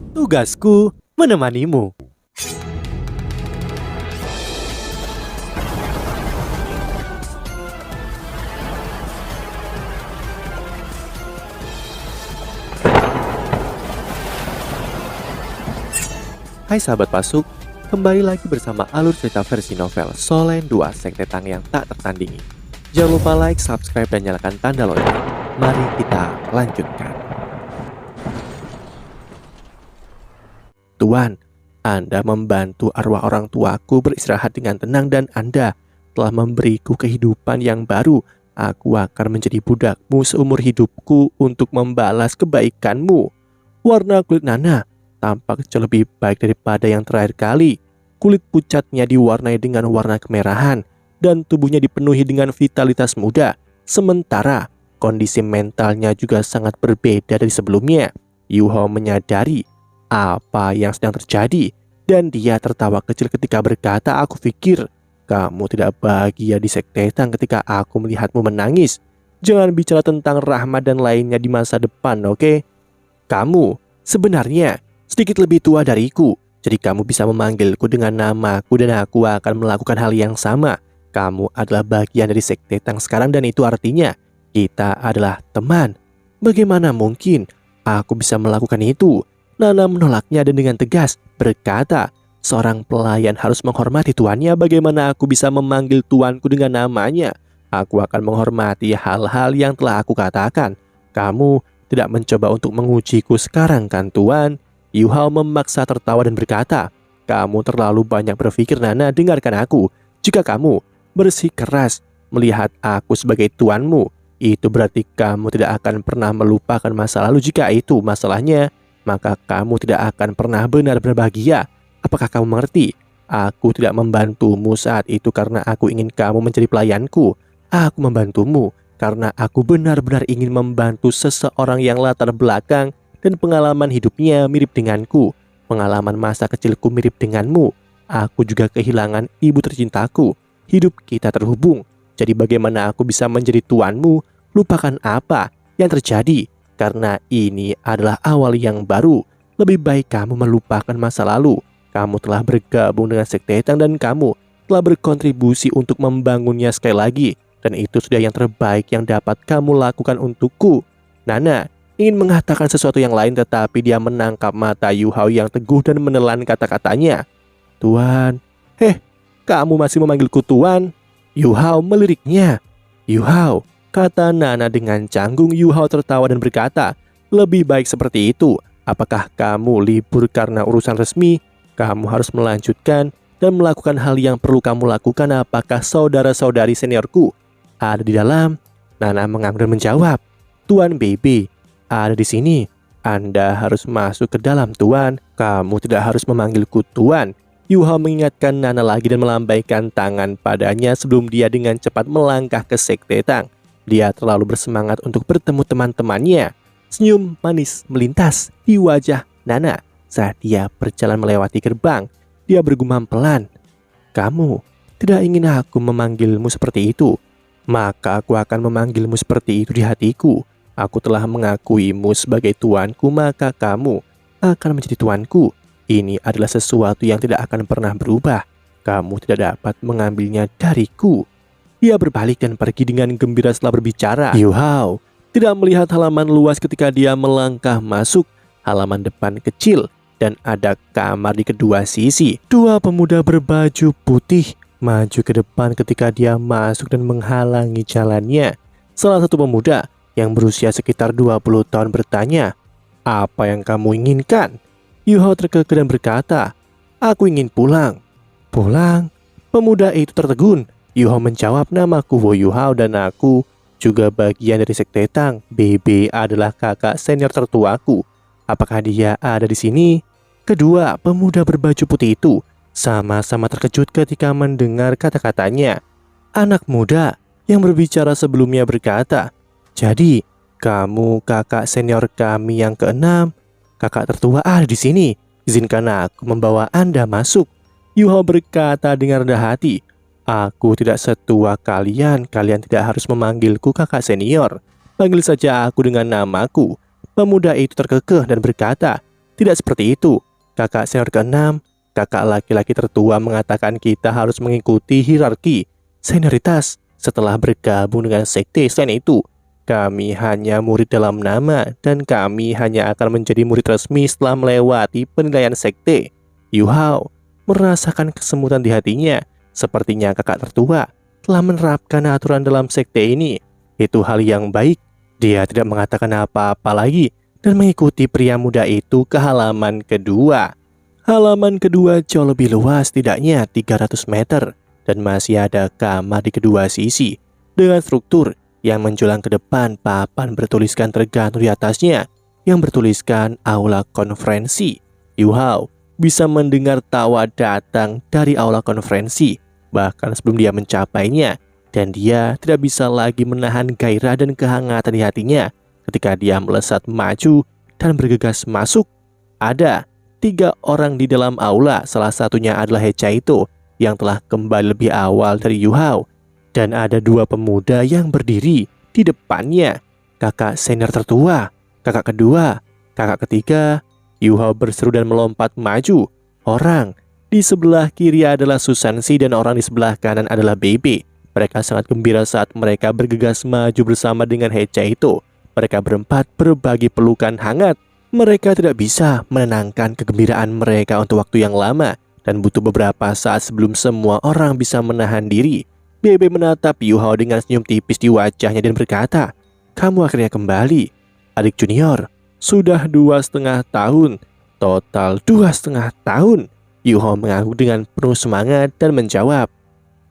Tugasku menemanimu. Hai sahabat Pasuk, kembali lagi bersama alur cerita versi novel Solen 2 Sekte Tang yang tak tertandingi. Jangan lupa like, subscribe, dan nyalakan tanda lonceng. Mari kita lanjutkan. Tuan, Anda membantu arwah orang tuaku beristirahat dengan tenang dan Anda telah memberiku kehidupan yang baru. Aku akan menjadi budakmu seumur hidupku untuk membalas kebaikanmu. Warna kulit Nana tampak jauh lebih baik daripada yang terakhir kali. Kulit pucatnya diwarnai dengan warna kemerahan dan tubuhnya dipenuhi dengan vitalitas muda. Sementara kondisi mentalnya juga sangat berbeda dari sebelumnya. Yuho menyadari apa yang sedang terjadi dan dia tertawa kecil ketika berkata, "Aku pikir kamu tidak bahagia di Sekte Tang ketika aku melihatmu menangis. Jangan bicara tentang rahmat dan lainnya di masa depan, oke? Kamu sebenarnya sedikit lebih tua dariku, jadi kamu bisa memanggilku dengan namaku dan aku akan melakukan hal yang sama. Kamu adalah bagian dari Sekte Tang sekarang dan itu artinya kita adalah teman." "Bagaimana mungkin aku bisa melakukan itu?" Nana menolaknya dan dengan tegas berkata, "Seorang pelayan harus menghormati tuannya. Bagaimana aku bisa memanggil tuanku dengan namanya? Aku akan menghormati hal-hal yang telah aku katakan. Kamu tidak mencoba untuk mengujiku sekarang kan, Tuan?" Yuhao memaksa tertawa dan berkata, "Kamu terlalu banyak berpikir, Nana. Dengarkan aku. Jika kamu bersikeras melihat aku sebagai tuanmu, itu berarti kamu tidak akan pernah melupakan masa lalu. Jika itu masalahnya, maka kamu tidak akan pernah benar-benar bahagia. Apakah kamu mengerti? Aku tidak membantumu saat itu karena aku ingin kamu menjadi pelayanku. Aku membantumu karena aku benar-benar ingin membantu seseorang yang latar belakang dan pengalaman hidupnya mirip denganku. Pengalaman masa kecilku mirip denganmu. Aku juga kehilangan ibu tercintaku. Hidup kita terhubung. Jadi bagaimana aku bisa menjadi tuanmu? Lupakan apa yang terjadi, karena ini adalah awal yang baru. Lebih baik kamu melupakan masa lalu. Kamu telah bergabung dengan Sekte Tang dan kamu telah berkontribusi untuk membangunnya sekali lagi. Dan itu sudah yang terbaik yang dapat kamu lakukan untukku." Nana ingin mengatakan sesuatu yang lain tetapi dia menangkap mata Yuhao yang teguh dan menelan kata-katanya. "Tuan, kamu masih memanggilku Tuan?" Yuhao meliriknya. "Yuhao," kata Nana dengan canggung. Yuhao tertawa dan berkata, "Lebih baik seperti itu. Apakah kamu libur karena urusan resmi? Kamu harus melanjutkan dan melakukan hal yang perlu kamu lakukan. Apakah saudara-saudari seniorku ada di dalam?" Nana mengangguk dan menjawab, "Tuan Baby ada di sini. Anda harus masuk ke dalam, Tuan. Kamu tidak harus memanggilku Tuan." Yuhao mengingatkan Nana lagi dan melambaikan tangan padanya sebelum dia dengan cepat melangkah ke Sekte Tang. Dia terlalu bersemangat untuk bertemu teman-temannya. Senyum manis melintas di wajah Nana saat dia berjalan melewati gerbang. Dia bergumam pelan, "Kamu tidak ingin aku memanggilmu seperti itu? Maka aku akan memanggilmu seperti itu di hatiku. Aku telah mengakuimu sebagai tuanku, maka kamu akan menjadi tuanku. Ini adalah sesuatu yang tidak akan pernah berubah. Kamu tidak dapat mengambilnya dariku." Dia berbalik dan pergi dengan gembira setelah berbicara. Yuhao tidak melihat halaman luas ketika dia melangkah masuk. Halaman depan kecil dan ada kamar di kedua sisi. Dua pemuda berbaju putih maju ke depan ketika dia masuk dan menghalangi jalannya. Salah satu pemuda yang berusia sekitar 20 tahun bertanya, "Apa yang kamu inginkan?" Yuhao terkekeh dan berkata, "Aku ingin pulang." "Pulang?" Pemuda itu tertegun. Yuhao menjawab, "Namaku Wo Yuhao dan aku juga bagian dari Sekte Tang. BB adalah kakak senior tertuaku. Apakah dia ada di sini?" Kedua pemuda berbaju putih itu sama-sama terkejut ketika mendengar kata-katanya. Anak muda yang berbicara sebelumnya berkata, "Jadi, kamu kakak senior kami yang keenam. Kakak tertua ada di sini. Izinkan aku membawa Anda masuk." Yuhao berkata dengan rendah hati, "Aku tidak setua kalian. Kalian tidak harus memanggilku kakak senior. Panggil saja aku dengan namaku." Pemuda itu terkekeh dan berkata, Tidak seperti itu. Kakak senior ke-6, kakak laki-laki tertua mengatakan kita harus mengikuti hierarki senioritas setelah bergabung dengan sekte. Selain itu, kami hanya murid dalam nama dan kami hanya akan menjadi murid resmi setelah melewati penilaian sekte. Yu Hao merasakan kesemutan di hatinya. Sepertinya kakak tertua telah menerapkan aturan dalam sekte ini. Itu hal yang baik. Dia tidak mengatakan apa-apa lagi dan mengikuti pria muda itu ke halaman kedua. Halaman kedua jauh lebih luas, tidaknya 300 meter, dan masih ada kamar di kedua sisi dengan struktur yang menjulang ke depan. Papan bertuliskan tergantung di atasnya yang bertuliskan aula konferensi. Yu Hao bisa mendengar tawa datang dari aula konferensi bahkan sebelum dia mencapainya, dan dia tidak bisa lagi menahan gairah dan kehangatan di hatinya ketika dia melesat maju dan bergegas masuk. Ada 3 orang di dalam aula, salah satunya adalah He Chaito yang telah kembali lebih awal dari Yu Hao, dan ada 2 pemuda yang berdiri di depannya. Kakak senior tertua, kakak kedua, kakak ketiga. Yu Hao berseru dan melompat maju. Orang di sebelah kiri adalah Susansi dan orang di sebelah kanan adalah Bebe. Mereka sangat gembira saat mereka bergegas maju bersama dengan He Chaito. Mereka berempat berbagi pelukan hangat. Mereka tidak bisa menenangkan kegembiraan mereka untuk waktu yang lama dan butuh beberapa saat sebelum semua orang bisa menahan diri. Bebe menatap Yu Hao dengan senyum tipis di wajahnya dan berkata, "Kamu akhirnya kembali, adik junior. Sudah 2,5 tahun. Total 2,5 tahun." Yu Hao mengangguk dengan penuh semangat dan menjawab,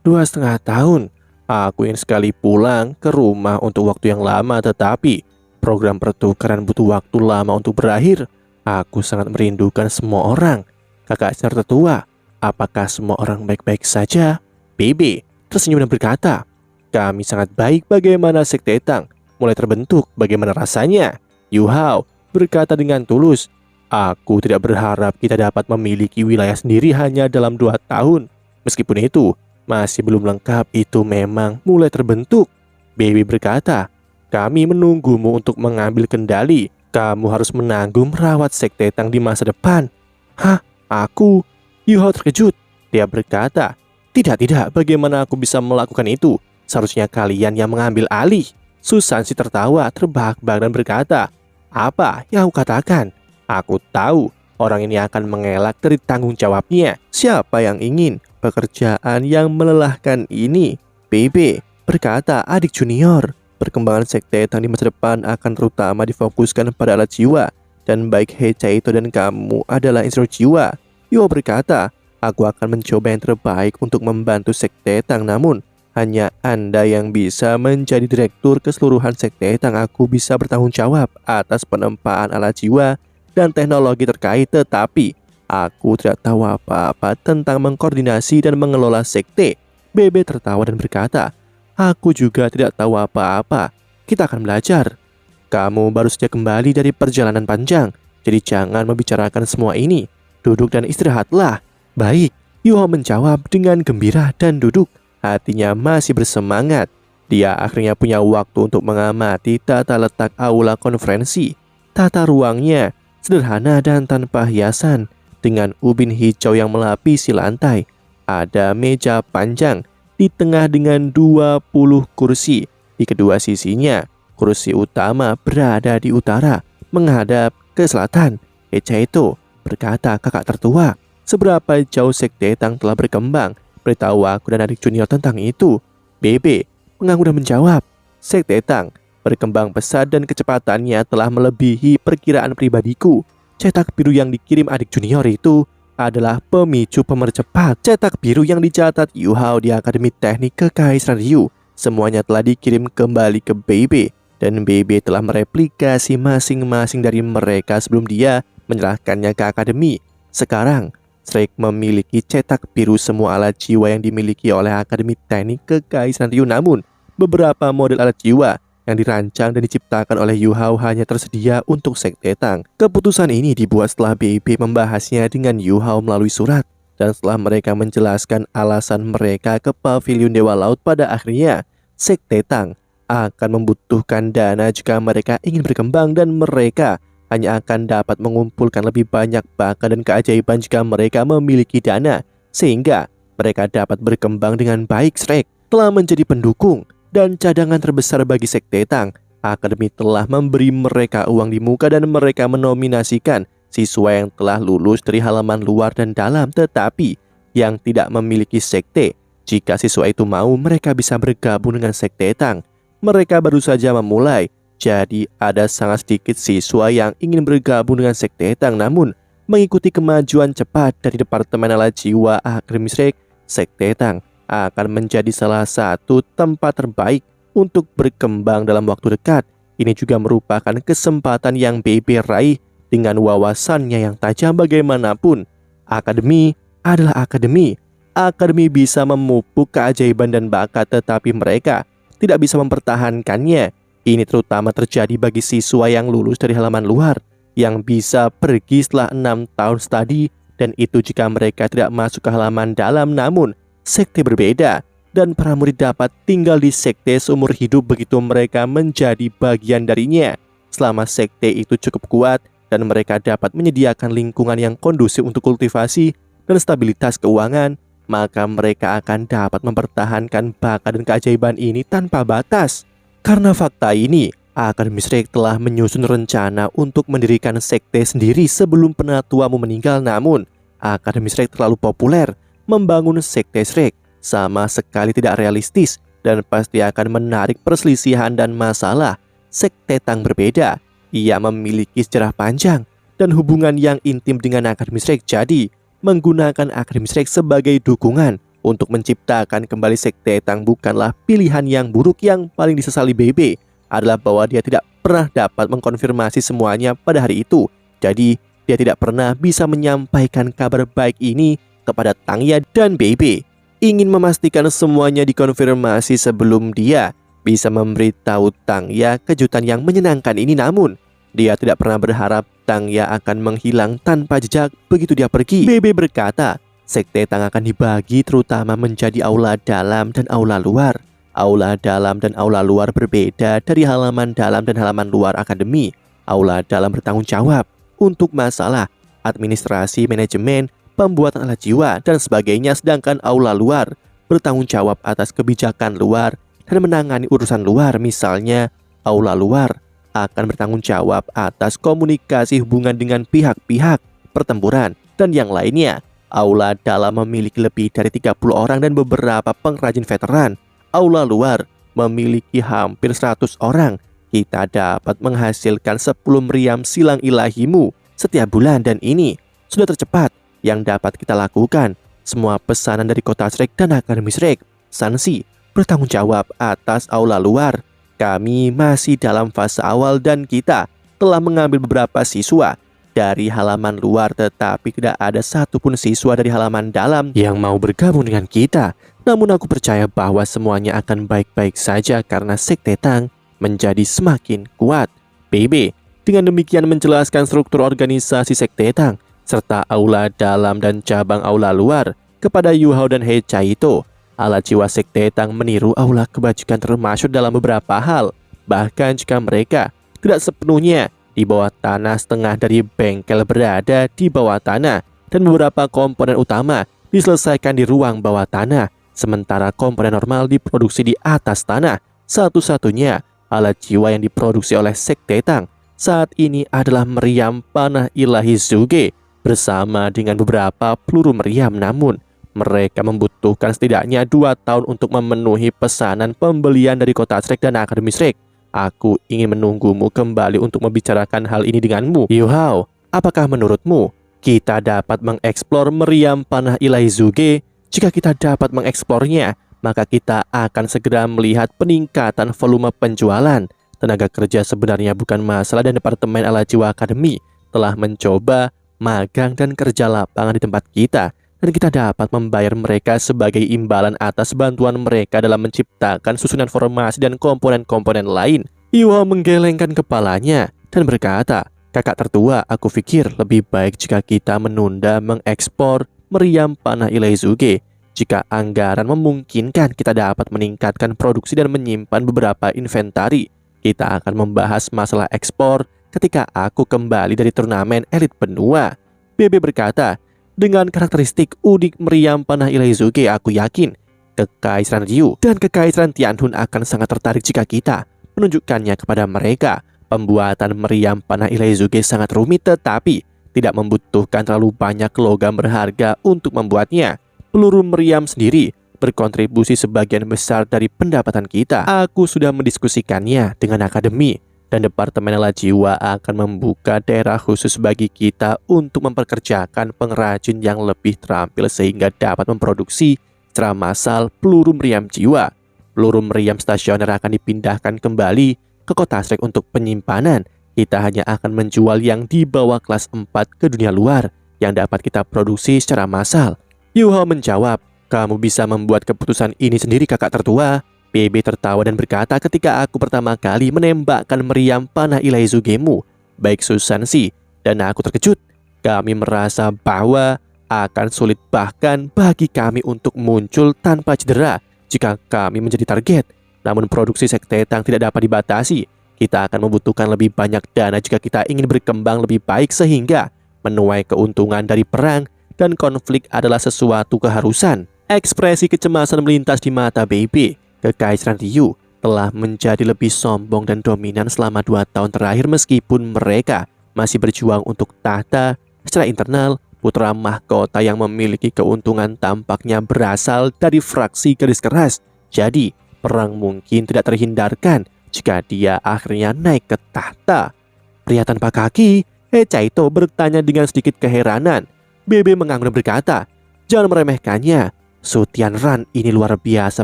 2,5 tahun. Aku ingin sekali pulang ke rumah untuk waktu yang lama, tetapi program pertukaran butuh waktu lama untuk berakhir. Aku sangat merindukan semua orang. Kakak senior tertua, apakah semua orang baik-baik saja? Bebe tersenyum dan berkata, kami sangat baik. Bagaimana sekte Tang mulai terbentuk? Bagaimana rasanya? Yu Hao berkata dengan tulus, aku tidak berharap kita dapat memiliki wilayah sendiri hanya dalam 2 tahun. Meskipun itu masih belum lengkap, itu memang mulai terbentuk. Baby berkata, kami menunggumu untuk mengambil kendali. Kamu harus menanggung merawat sekte Tang di masa depan. Hah? Aku? Yu Hao terkejut. Dia berkata, tidak, bagaimana aku bisa melakukan itu? Seharusnya kalian yang mengambil alih. Susansi tertawa terbahak-bahak dan berkata, apa yang aku katakan? Aku tahu orang ini akan mengelak dari tanggung jawabnya. Siapa yang ingin pekerjaan yang melelahkan ini? Bebe berkata, adik junior, perkembangan sekte Tang di masa depan akan terutama difokuskan pada alat jiwa, dan baik He Chaito dan kamu adalah insinyur jiwa. Yu berkata, aku akan mencoba yang terbaik untuk membantu sekte Tang, namun hanya Anda yang bisa menjadi direktur keseluruhan sekte Tang. Aku bisa bertanggung jawab atas penempaan alat jiwa dan teknologi terkait, tetapi aku tidak tahu apa-apa tentang mengkoordinasi dan mengelola sekte. Bebe tertawa dan berkata, aku juga tidak tahu apa-apa. Kita akan belajar. Kamu baru saja kembali dari perjalanan panjang, jadi jangan membicarakan semua ini. Duduk dan istirahatlah. Baik, Yu Hao menjawab dengan gembira dan duduk. Hatinya masih bersemangat. Dia akhirnya punya waktu untuk mengamati tata letak aula konferensi. Tata ruangnya sederhana dan tanpa hiasan, dengan ubin hijau yang melapisi lantai. Ada meja panjang di tengah dengan 20 kursi. Di kedua sisinya, kursi utama berada di utara, menghadap ke selatan. He Chaito berkata, kakak tertua, seberapa jauh sekte Tang telah berkembang? Beritahu aku dan adik junior tentang itu. Bebe mengangguk dan menjawab, sekte Tang berkembang pesat dan kecepatannya telah melebihi perkiraan pribadiku. Cetak biru yang dikirim adik junior itu adalah pemicu pemercepat. Cetak biru yang dicatat Yu Hao di Akademi Teknik Kekaisaran Ryu, semuanya telah dikirim kembali ke Bebe, dan Bebe telah mereplikasi masing-masing dari mereka sebelum dia menyerahkannya ke akademi. Sekarang, Shrek memiliki cetak biru semua alat jiwa yang dimiliki oleh Akademi Teknik Kekaisaran Ryu, namun beberapa model alat jiwa yang dirancang dan diciptakan oleh Yu Hao hanya tersedia untuk sekte Tang. Keputusan ini dibuat setelah BIB membahasnya dengan Yu Hao melalui surat, dan setelah mereka menjelaskan alasan mereka ke Pavilion Dewa Laut. Pada akhirnya, sekte Tang akan membutuhkan dana jika mereka ingin berkembang, dan mereka hanya akan dapat mengumpulkan lebih banyak bakat dan keajaiban jika mereka memiliki dana, sehingga mereka dapat berkembang dengan baik. Shrek telah menjadi pendukung dan cadangan terbesar bagi Sekte Tang. Akademi telah memberi mereka uang di muka dan mereka menominasikan siswa yang telah lulus dari halaman luar dan dalam, tetapi yang tidak memiliki sekte. Jika siswa itu mau, mereka bisa bergabung dengan Sekte Tang. Mereka baru saja memulai, jadi ada sangat sedikit siswa yang ingin bergabung dengan Sekte Tang. Namun, mengikuti kemajuan cepat dari Departemen Alat Jiwa Akademi Shrek, Sekte Tang akan menjadi salah satu tempat terbaik untuk berkembang dalam waktu dekat. Ini juga merupakan kesempatan yang BB raih dengan wawasannya yang tajam. Bagaimanapun, akademi adalah akademi. Akademi bisa memupuk keajaiban dan bakat, tetapi mereka tidak bisa mempertahankannya. Ini terutama terjadi bagi siswa yang lulus dari halaman luar, yang bisa pergi setelah 6 tahun studi, dan itu jika mereka tidak masuk ke halaman dalam. Namun, sekte berbeda, dan para murid dapat tinggal di sekte seumur hidup begitu mereka menjadi bagian darinya. Selama sekte itu cukup kuat, dan mereka dapat menyediakan lingkungan yang kondusif untuk kultivasi dan stabilitas keuangan, maka mereka akan dapat mempertahankan bakat dan keajaiban ini tanpa batas. Karena fakta ini, Akademi Shrek telah menyusun rencana untuk mendirikan sekte sendiri sebelum penatuamu meninggal. Namun, Akademi Shrek terlalu populer. Membangun sekte Shrek sama sekali tidak realistis dan pasti akan menarik perselisihan dan masalah. Sekte Tang berbeda. Ia memiliki sejarah panjang dan hubungan yang intim dengan Akademi Shrek. Jadi, menggunakan Akademi Shrek sebagai dukungan untuk menciptakan kembali Sekte Tang bukanlah pilihan yang buruk. Yang paling disesali BB adalah bahwa dia tidak pernah dapat mengkonfirmasi semuanya pada hari itu. Jadi dia tidak pernah bisa menyampaikan kabar baik ini kepada Tangya, dan BB ingin memastikan semuanya dikonfirmasi sebelum dia bisa memberitahu Tangya kejutan yang menyenangkan ini. Namun dia tidak pernah berharap Tangya akan menghilang tanpa jejak begitu dia pergi. BB berkata, Sekte Tang akan dibagi terutama menjadi aula dalam dan aula luar. Aula dalam dan aula luar berbeda dari halaman dalam dan halaman luar akademi. Aula dalam bertanggung jawab untuk masalah administrasi, manajemen, pembuatan alat jiwa, dan sebagainya. Sedangkan aula luar bertanggung jawab atas kebijakan luar dan menangani urusan luar. Misalnya, aula luar akan bertanggung jawab atas komunikasi hubungan dengan pihak-pihak pertempuran dan yang lainnya. Aula dalam memiliki lebih dari 30 orang dan beberapa pengrajin veteran. Aula luar memiliki hampir 100 orang. Kita dapat menghasilkan 10 meriam silang ilahimu setiap bulan, dan ini sudah tercepat yang dapat kita lakukan. Semua pesanan dari kota Shrek dan Akademi Shrek. Sansi bertanggung jawab atas aula luar. Kami masih dalam fase awal dan kita telah mengambil beberapa siswa dari halaman luar, tetapi tidak ada satupun siswa dari halaman dalam yang mau bergabung dengan kita. Namun aku percaya bahwa semuanya akan baik-baik saja karena Sekte Tang menjadi semakin kuat. BB dengan demikian menjelaskan struktur organisasi Sekte Tang serta aula dalam dan cabang aula luar kepada Yu Hao dan He Chaito. Alat jiwa Sekte Tang meniru aula kebajikan termasuk dalam beberapa hal. Bahkan jika mereka tidak sepenuhnya di bawah tanah, setengah dari bengkel berada di bawah tanah dan beberapa komponen utama diselesaikan di ruang bawah tanah, sementara komponen normal diproduksi di atas tanah. Satu-satunya alat jiwa yang diproduksi oleh Sekte Tang saat ini adalah meriam panah ilahi Zuge bersama dengan beberapa peluru meriam. Namun mereka membutuhkan setidaknya 2 tahun untuk memenuhi pesanan pembelian dari kota Shrek dan Akademi Shrek. Aku ingin menunggumu kembali untuk membicarakan hal ini denganmu. Yu Hao, apakah menurutmu kita dapat mengeksplor meriam panah ilahi Zuge? Jika kita dapat mengeksplornya, maka kita akan segera melihat peningkatan volume penjualan. Tenaga kerja sebenarnya bukan masalah dan Departemen Alat Jiwa Akademi telah mencoba magang dan kerja lapangan di tempat kita, dan kita dapat membayar mereka sebagai imbalan atas bantuan mereka dalam menciptakan susunan formasi dan komponen-komponen lain. Yu Hao menggelengkan kepalanya dan berkata, kakak tertua, aku pikir lebih baik jika kita menunda mengekspor meriam panah ilahi Zuge. Jika anggaran memungkinkan, kita dapat meningkatkan produksi dan menyimpan beberapa inventari. Kita akan membahas masalah ekspor ketika aku kembali dari turnamen elit benua. BB berkata, dengan karakteristik unik meriam panah ilahi Zuge, aku yakin Kekaisaran Ryu dan Kekaisaran Tianhun akan sangat tertarik jika kita menunjukkannya kepada mereka. Pembuatan meriam panah ilahi Zuge sangat rumit tetapi tidak membutuhkan terlalu banyak logam berharga untuk membuatnya. Peluru meriam sendiri berkontribusi sebagian besar dari pendapatan kita. Aku sudah mendiskusikannya dengan akademi dan Departemen Alat Jiwa akan membuka daerah khusus bagi kita untuk memperkerjakan pengrajin yang lebih terampil sehingga dapat memproduksi secara massal peluru meriam jiwa. Peluru meriam stasioner akan dipindahkan kembali ke kota Shrek untuk penyimpanan. Kita hanya akan menjual yang di bawah kelas 4 ke dunia luar yang dapat kita produksi secara massal. Yuho menjawab, kamu bisa membuat keputusan ini sendiri kakak tertua. BB tertawa dan berkata, ketika aku pertama kali menembakkan meriam panah ilahi Zugemu, baik Susansi dan aku terkejut. Kami merasa bahwa akan sulit bahkan bagi kami untuk muncul tanpa cedera jika kami menjadi target. Namun produksi Sekte Tang tidak dapat dibatasi. Kita akan membutuhkan lebih banyak dana jika kita ingin berkembang lebih baik sehingga menuai keuntungan dari perang dan konflik adalah sesuatu keharusan. Ekspresi kecemasan melintas di mata BB. Kekaisaran Ryu telah menjadi lebih sombong dan dominan selama 2 tahun terakhir meskipun mereka masih berjuang untuk tahta. Secara internal, putra mahkota yang memiliki keuntungan tampaknya berasal dari fraksi garis keras. Jadi, perang mungkin tidak terhindarkan jika dia akhirnya naik ke tahta. Pria tanpa kaki, Chaito bertanya dengan sedikit keheranan. BB mengangguk berkata, jangan meremehkannya. Su Tianran ini luar biasa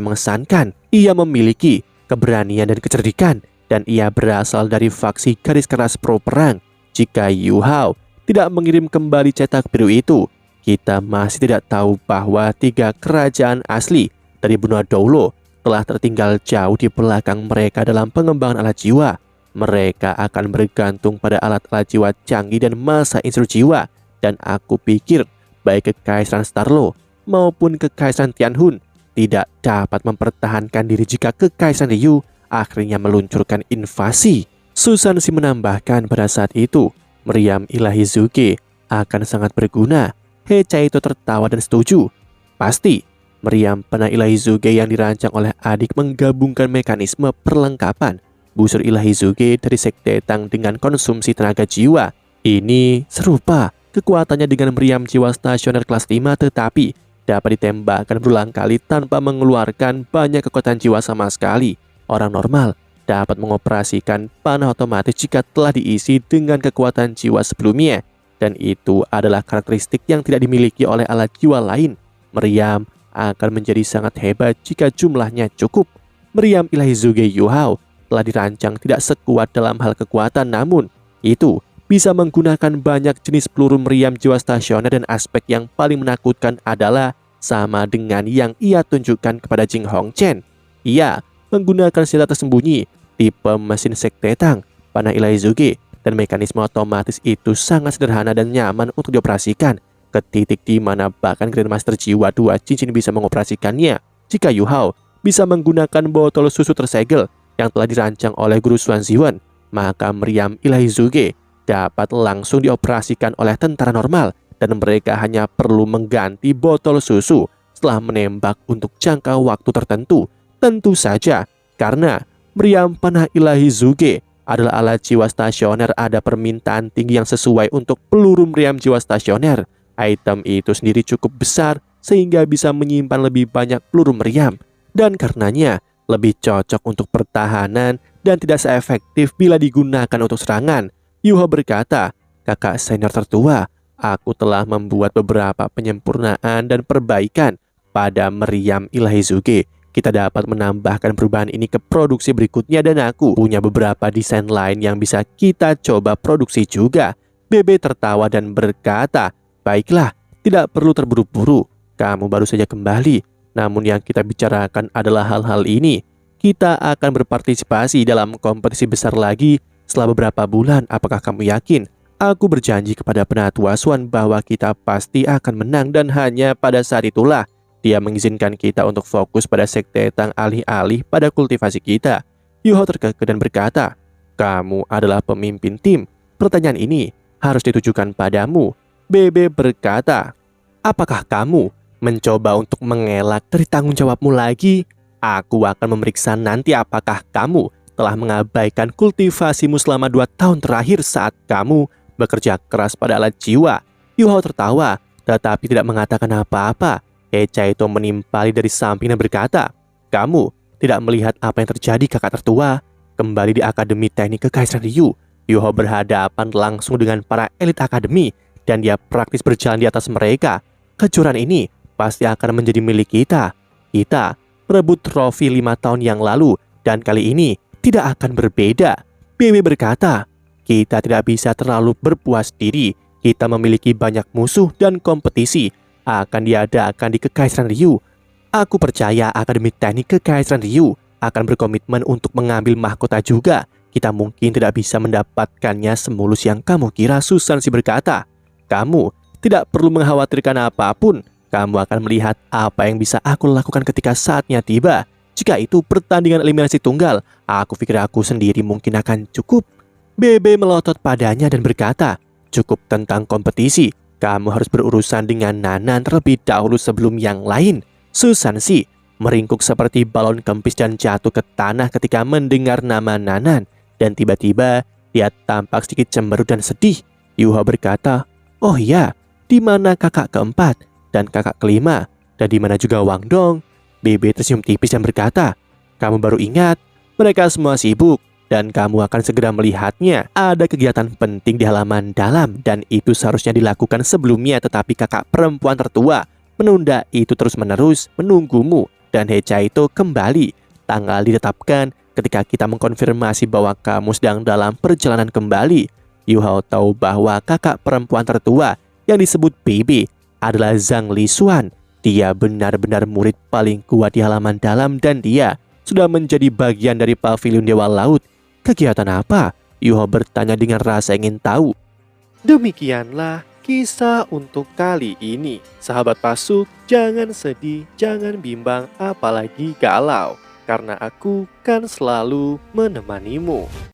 mengesankan. Ia memiliki keberanian dan kecerdikan, dan ia berasal dari faksi garis keras pro perang. Jika Yu Hao tidak mengirim kembali cetak biru itu, kita masih tidak tahu bahwa 3 kerajaan asli dari benua Doulo telah tertinggal jauh di belakang mereka dalam pengembangan alat jiwa. Mereka akan bergantung pada alat-alat jiwa canggih dan masa instruksi jiwa. Dan aku pikir baik Kekaisaran Starlo maupun Kekaisaran Tianhun tidak dapat mempertahankan diri jika Kekaisaran Ryu akhirnya meluncurkan invasi. Susansi menambahkan pada saat itu, meriam ilahi Zuge akan sangat berguna. Chaito tertawa dan setuju. Pasti, meriam panah ilahi Zuge yang dirancang oleh adik menggabungkan mekanisme perlengkapan busur ilahi Zuge dari Sekte Tang dengan konsumsi tenaga jiwa. Ini serupa kekuatannya dengan meriam jiwa stasioner kelas 5 tetapi dapat ditembakkan berulang kali tanpa mengeluarkan banyak kekuatan jiwa sama sekali. Orang normal dapat mengoperasikan panah otomatis jika telah diisi dengan kekuatan jiwa sebelumnya, dan itu adalah karakteristik yang tidak dimiliki oleh alat jiwa lain. Meriam akan menjadi sangat hebat jika jumlahnya cukup. Meriam ilahi Zuge Yu Hao telah dirancang tidak sekuat dalam hal kekuatan, namun itu bisa menggunakan banyak jenis peluru meriam jiwa stasioner, dan aspek yang paling menakutkan adalah sama dengan yang ia tunjukkan kepada Jing Hongchen. Ia menggunakan senjata tersembunyi tipe mesin Sekte Tang, panah ilahi Zuge, dan mekanisme otomatis itu sangat sederhana dan nyaman untuk dioperasikan ke titik di mana bahkan Grandmaster Jiwa 2 cincin bisa mengoperasikannya. Jika Yu Hao bisa menggunakan botol susu tersegel yang telah dirancang oleh Guru Xuan Ziwen, maka meriam ilahi Zuge dapat langsung dioperasikan oleh tentara normal, dan mereka hanya perlu mengganti botol susu setelah menembak untuk jangka waktu tertentu. Tentu saja, karena meriam panah ilahi Zuge adalah alat jiwa stasioner, ada permintaan tinggi yang sesuai untuk peluru meriam jiwa stasioner. Item itu sendiri cukup besar sehingga bisa menyimpan lebih banyak peluru meriam, dan karenanya lebih cocok untuk pertahanan dan tidak seefektif bila digunakan untuk serangan. Yuho berkata, kakak senior tertua, aku telah membuat beberapa penyempurnaan dan perbaikan pada meriam ilahi Zuge. Kita dapat menambahkan perubahan ini ke produksi berikutnya, dan aku punya beberapa desain lain yang bisa kita coba produksi juga. BB tertawa dan berkata, baiklah, tidak perlu terburu-buru. Kamu baru saja kembali. Namun yang kita bicarakan adalah hal-hal ini. Kita akan berpartisipasi dalam kompetisi besar lagi setelah beberapa bulan. Apakah kamu yakin? Aku berjanji kepada Penatua Xuan bahwa kita pasti akan menang, dan hanya pada saat itulah dia mengizinkan kita untuk fokus pada Sekte Tang alih-alih pada kultivasi kita. Yuho terkekeh dan berkata, kamu adalah pemimpin tim. Pertanyaan ini harus ditujukan padamu. Bebe berkata, apakah kamu mencoba untuk mengelak dari tanggung jawabmu lagi? Aku akan memeriksa nanti apakah kamu telah mengabaikan kultivasimu selama 2 tahun terakhir saat kamu bekerja keras pada alat jiwa. Yuhao tertawa, tetapi tidak mengatakan apa-apa. Hechaito menimpali dari samping dan berkata, kamu tidak melihat apa yang terjadi kakak tertua? Kembali di Akademi Teknik Kekaisaran Ryu, Yuhao berhadapan langsung dengan para elit akademi dan dia praktis berjalan di atas mereka. Kejuaraan ini pasti akan menjadi milik kita. Kita merebut trofi 5 tahun yang lalu dan kali ini tidak akan berbeda. BB berkata, kita tidak bisa terlalu berpuas diri. Kita memiliki banyak musuh dan kompetisi akan diadakan di Kekaisaran Ryu. Aku percaya Akademi Teknik Kekaisaran Ryu akan berkomitmen untuk mengambil mahkota juga. Kita mungkin tidak bisa mendapatkannya semulus yang kamu kira, Susanshi berkata. Kamu tidak perlu mengkhawatirkan apapun. Kamu akan melihat apa yang bisa aku lakukan ketika saatnya tiba. Jika itu pertandingan eliminasi tunggal, aku pikir aku sendiri mungkin akan cukup. BB melotot padanya dan berkata, cukup tentang kompetisi. Kamu harus berurusan dengan Nanan terlebih dahulu sebelum yang lain. Susanshi meringkuk seperti balon kempis dan jatuh ke tanah ketika mendengar nama Nanan. Dan tiba-tiba dia tampak sedikit cemberut dan sedih. Yuhao berkata, oh iya, di mana kakak keempat dan kakak kelima? Dan di mana juga Wang Dong? BB tersenyum tipis dan berkata, kamu baru ingat, mereka semua sibuk dan kamu akan segera melihatnya. Ada kegiatan penting di halaman dalam dan itu seharusnya dilakukan sebelumnya, tetapi kakak perempuan tertua menunda itu terus-menerus menunggumu. Dan Hechaito kembali. Tanggal ditetapkan ketika kita mengkonfirmasi bahwa kamu sedang dalam perjalanan kembali. Yuhao tahu bahwa kakak perempuan tertua yang disebut BB adalah Zhang Lisuan. Dia benar-benar murid paling kuat di halaman dalam dan dia sudah menjadi bagian dari pavilion Dewa Laut. Kegiatan apa? Yuhao bertanya dengan rasa ingin tahu. Demikianlah kisah untuk kali ini. Sahabat Pasuk, jangan sedih, jangan bimbang, apalagi galau. Karena aku kan selalu menemanimu.